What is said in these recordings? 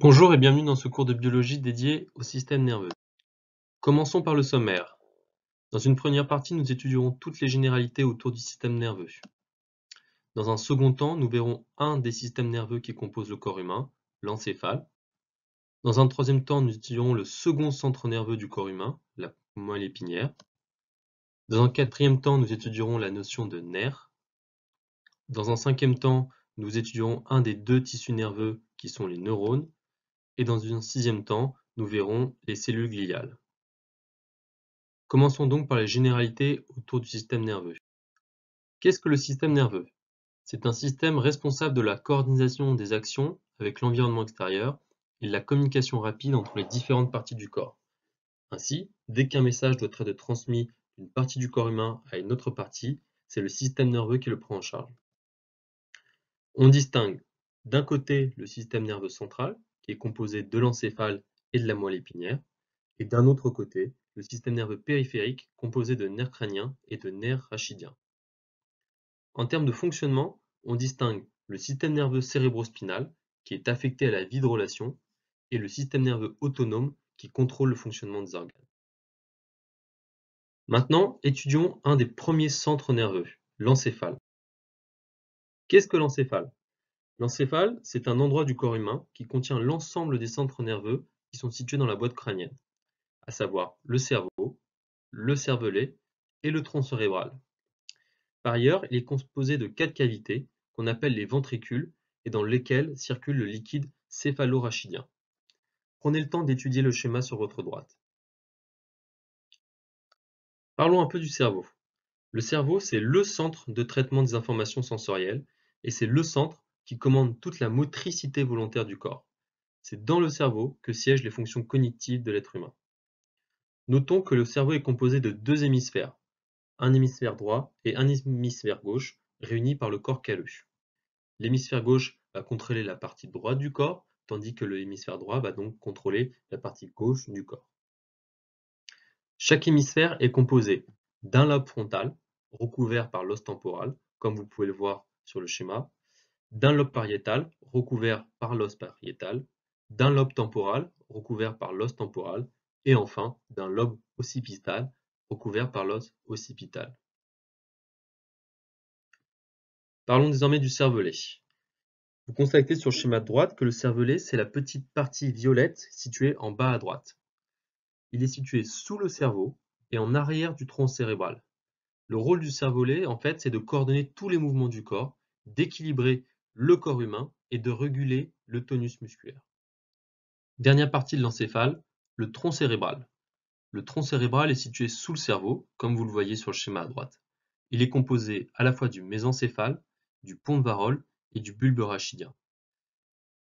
Bonjour et bienvenue dans ce cours de biologie dédié au système nerveux. Commençons par le sommaire. Dans une première partie, nous étudierons toutes les généralités autour du système nerveux. Dans un second temps, nous verrons un des systèmes nerveux qui composent le corps humain, l'encéphale. Dans un troisième temps, nous étudierons le second centre nerveux du corps humain, la moelle épinière. Dans un quatrième temps, nous étudierons la notion de nerf. Dans un cinquième temps, nous étudierons un des deux tissus nerveux qui sont les neurones. Et dans un sixième temps, nous verrons les cellules gliales. Commençons donc par les généralités autour du système nerveux. Qu'est-ce que le système nerveux? C'est un système responsable de la coordination des actions avec l'environnement extérieur et de la communication rapide entre les différentes parties du corps. Ainsi, dès qu'un message doit être transmis d'une partie du corps humain à une autre partie, c'est le système nerveux qui le prend en charge. On distingue d'un côté le système nerveux central, qui est composé de l'encéphale et de la moelle épinière, et d'un autre côté, le système nerveux périphérique composé de nerfs crâniens et de nerfs rachidiens. En termes de fonctionnement, on distingue le système nerveux cérébrospinal, qui est affecté à la vie de relation, et le système nerveux autonome, qui contrôle le fonctionnement des organes. Maintenant, étudions un des premiers centres nerveux, l'encéphale. Qu'est-ce que l'encéphale? L'encéphale, c'est un endroit du corps humain qui contient l'ensemble des centres nerveux qui sont situés dans la boîte crânienne, à savoir le cerveau, le cervelet et le tronc cérébral. Par ailleurs, il est composé de 4 cavités qu'on appelle les ventricules et dans lesquelles circule le liquide céphalorachidien. Prenez le temps d'étudier le schéma sur votre droite. Parlons un peu du cerveau. Le cerveau, c'est le centre de traitement des informations sensorielles et c'est le centre qui commande toute la motricité volontaire du corps. C'est dans le cerveau que siègent les fonctions cognitives de l'être humain. Notons que le cerveau est composé de 2 hémisphères, un hémisphère droit et un hémisphère gauche, réunis par le corps calleux. L'hémisphère gauche va contrôler la partie droite du corps, tandis que l'hémisphère droit va donc contrôler la partie gauche du corps. Chaque hémisphère est composé d'un lobe frontal, recouvert par l'os temporal, comme vous pouvez le voir sur le schéma, d'un lobe pariétal, recouvert par l'os pariétal, d'un lobe temporal, recouvert par l'os temporal, et enfin d'un lobe occipital, recouvert par l'os occipital. Parlons désormais du cervelet. Vous constatez sur le schéma de droite que le cervelet, c'est la petite partie violette située en bas à droite. Il est situé sous le cerveau et en arrière du tronc cérébral. Le rôle du cervelet, en fait, c'est de coordonner tous les mouvements du corps, d'équilibrer le corps humain et de réguler le tonus musculaire. Dernière partie de l'encéphale, le tronc cérébral. Le tronc cérébral est situé sous le cerveau, comme vous le voyez sur le schéma à droite. Il est composé à la fois du mésencéphale, du pont de Varol et du bulbe rachidien.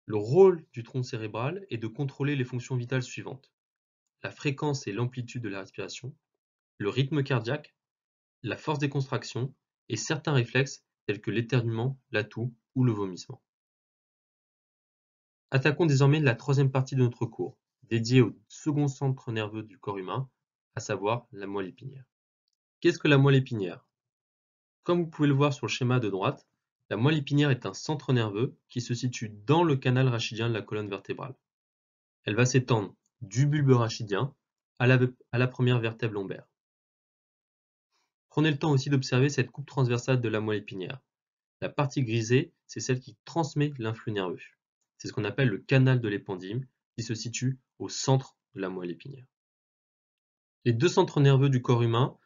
Le rôle du tronc cérébral est de contrôler les fonctions vitales suivantes: la fréquence et l'amplitude de la respiration, le rythme cardiaque, la force des contractions et certains réflexes tels que l'éternuement, la toux ou le vomissement. Attaquons désormais la troisième partie de notre cours, dédiée au second centre nerveux du corps humain, à savoir la moelle épinière. Qu'est-ce que la moelle épinière? Comme vous pouvez le voir sur le schéma de droite, la moelle épinière est un centre nerveux qui se situe dans le canal rachidien de la colonne vertébrale. Elle va s'étendre du bulbe rachidien à la première vertèbre lombaire. Prenez le temps aussi d'observer cette coupe transversale de la moelle épinière. La partie grisée, c'est celle qui transmet l'influx nerveux. C'est ce qu'on appelle le canal de l'épendyle qui se situe au centre de la moelle épinière. Les deux centres nerveux du corps humain,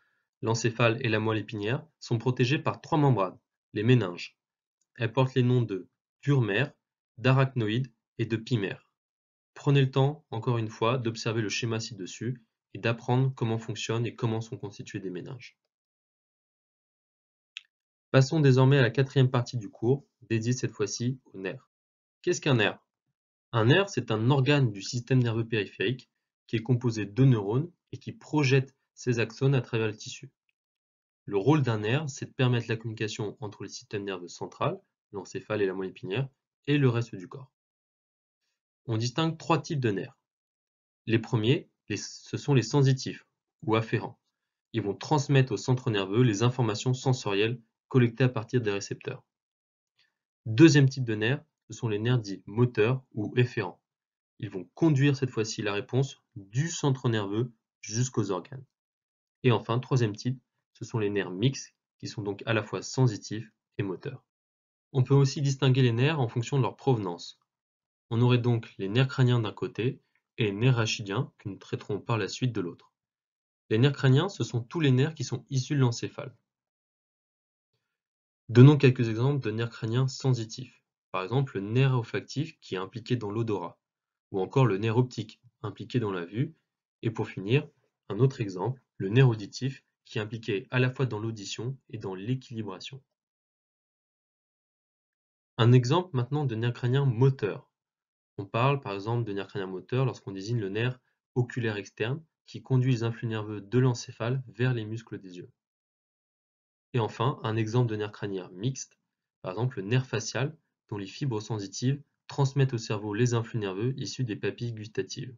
l'encéphale et la moelle épinière, sont protégés par 3 membranes, les méninges. Elles portent les noms de d'urmère, d'arachnoïde et de pimère. Prenez le temps, encore une fois, d'observer le schéma ci-dessus et d'apprendre comment fonctionnent et comment sont constitués des méninges. Passons désormais à la quatrième partie du cours, dédiée cette fois-ci aux nerfs. Qu'est-ce qu'un nerf? Un nerf, c'est un organe du système nerveux périphérique qui est composé de neurones et qui projette ses axones à travers le tissu. Le rôle d'un nerf, c'est de permettre la communication entre le système nerveux central, l'encéphale et la moelle épinière, et le reste du corps. On distingue 3 types de nerfs. Les premiers, ce sont les sensitifs ou afférents. Ils vont transmettre au centre nerveux les informations sensorielles collectées à partir des récepteurs. Deuxième type de nerfs, ce sont les nerfs dits moteurs ou efférents. Ils vont conduire cette fois-ci la réponse du centre nerveux jusqu'aux organes. Et enfin, troisième type, ce sont les nerfs mixtes qui sont donc à la fois sensitifs et moteurs. On peut aussi distinguer les nerfs en fonction de leur provenance. On aurait donc les nerfs crâniens d'un côté et les nerfs rachidiens que nous traiterons par la suite de l'autre. Les nerfs crâniens, ce sont tous les nerfs qui sont issus de l'encéphale. Donnons quelques exemples de nerfs crâniens sensitifs. Par exemple, le nerf olfactif qui est impliqué dans l'odorat, ou encore le nerf optique impliqué dans la vue, et pour finir, un autre exemple, le nerf auditif qui est impliqué à la fois dans l'audition et dans l'équilibration. Un exemple maintenant de nerf crânien moteur. On parle par exemple de nerf crânien moteur lorsqu'on désigne le nerf oculaire externe qui conduit les influx nerveux de l'encéphale vers les muscles des yeux. Et enfin, un exemple de nerf crânien mixte, par exemple le nerf facial dont les fibres sensitives transmettent au cerveau les influx nerveux issus des papilles gustatives.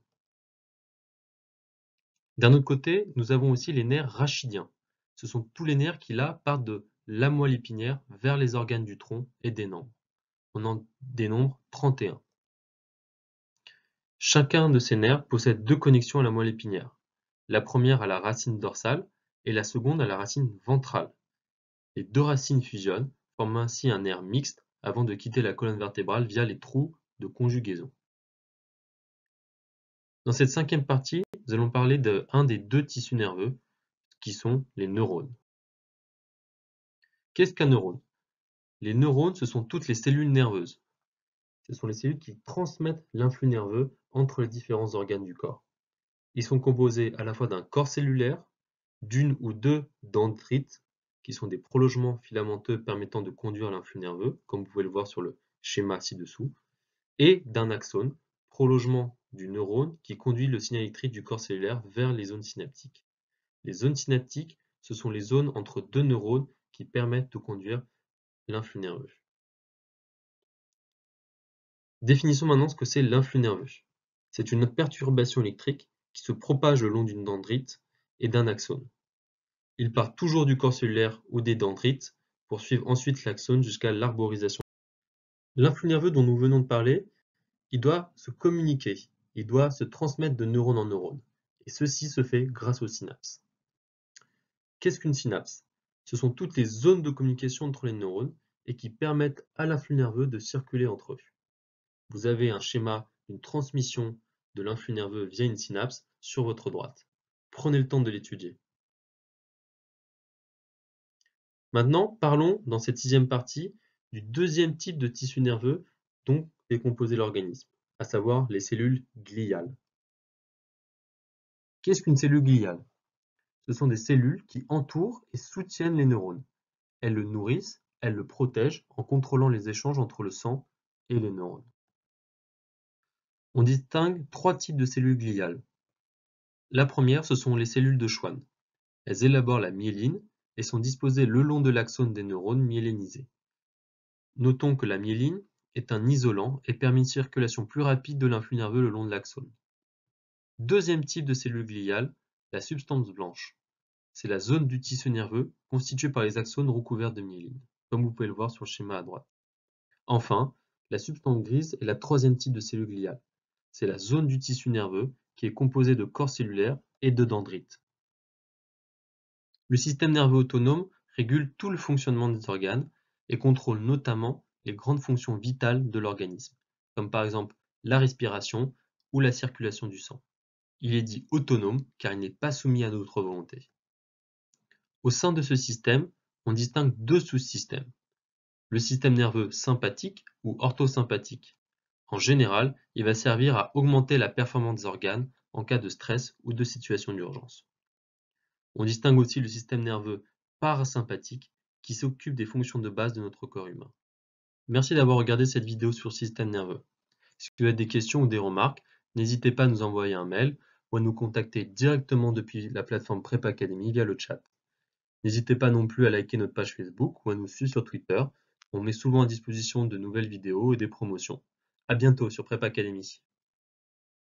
D'un autre côté, nous avons aussi les nerfs rachidiens. Ce sont tous les nerfs qui là partent de la moelle épinière vers les organes du tronc et des membres. On en dénombre 31. Chacun de ces nerfs possède deux connexions à la moelle épinière. La première à la racine dorsale et la seconde à la racine ventrale. Les deux racines fusionnent, formant ainsi un nerf mixte avant de quitter la colonne vertébrale via les trous de conjugaison. Dans cette cinquième partie, nous allons parler d'un des deux tissus nerveux, qui sont les neurones. Qu'est-ce qu'un neurone? Les neurones, ce sont toutes les cellules nerveuses. Ce sont les cellules qui transmettent l'influx nerveux entre les différents organes du corps. Ils sont composés à la fois d'un corps cellulaire, d'une ou deux dendrites, qui sont des prolongements filamenteux permettant de conduire l'influx nerveux, comme vous pouvez le voir sur le schéma ci-dessous, et d'un axone, prolongement du neurone qui conduit le signal électrique du corps cellulaire vers les zones synaptiques. Les zones synaptiques, ce sont les zones entre deux neurones qui permettent de conduire l'influx nerveux. Définissons maintenant ce que c'est l'influx nerveux. C'est une perturbation électrique qui se propage le long d'une dendrite et d'un axone. Il part toujours du corps cellulaire ou des dendrites pour suivre ensuite l'axone jusqu'à l'arborisation. L'influx nerveux dont nous venons de parler, il doit se communiquer, il doit se transmettre de neurone en neurone. Et ceci se fait grâce aux synapses. Qu'est-ce qu'une synapse? Ce sont toutes les zones de communication entre les neurones et qui permettent à l'influx nerveux de circuler entre eux. Vous avez un schéma d'une transmission de l'influx nerveux via une synapse sur votre droite. Prenez le temps de l'étudier. Maintenant, parlons dans cette sixième partie du deuxième type de tissu nerveux dont est composé l'organisme, à savoir les cellules gliales. Qu'est-ce qu'une cellule gliale? Ce sont des cellules qui entourent et soutiennent les neurones. Elles le nourrissent, elles le protègent en contrôlant les échanges entre le sang et les neurones. On distingue trois types de cellules gliales. La première, ce sont les cellules de Schwann. Elles élaborent la myéline et sont disposées le long de l'axone des neurones myélinisés. Notons que la myéline est un isolant et permet une circulation plus rapide de l'influx nerveux le long de l'axone. Deuxième type de cellule gliale, la substance blanche. C'est la zone du tissu nerveux constituée par les axones recouverts de myéline, comme vous pouvez le voir sur le schéma à droite. Enfin, la substance grise est la troisième type de cellule gliale. C'est la zone du tissu nerveux qui est composée de corps cellulaires et de dendrites. Le système nerveux autonome régule tout le fonctionnement des organes et contrôle notamment les grandes fonctions vitales de l'organisme, comme par exemple la respiration ou la circulation du sang. Il est dit autonome car il n'est pas soumis à notre volonté. Au sein de ce système, on distingue deux sous-systèmes. Le système nerveux sympathique ou orthosympathique. En général, il va servir à augmenter la performance des organes en cas de stress ou de situation d'urgence. On distingue aussi le système nerveux parasympathique qui s'occupe des fonctions de base de notre corps humain. Merci d'avoir regardé cette vidéo sur le système nerveux. Si vous avez des questions ou des remarques, n'hésitez pas à nous envoyer un mail ou à nous contacter directement depuis la plateforme Prep Academy via le chat. N'hésitez pas non plus à liker notre page Facebook ou à nous suivre sur Twitter. On met souvent à disposition de nouvelles vidéos et des promotions. À bientôt sur Prep Academy.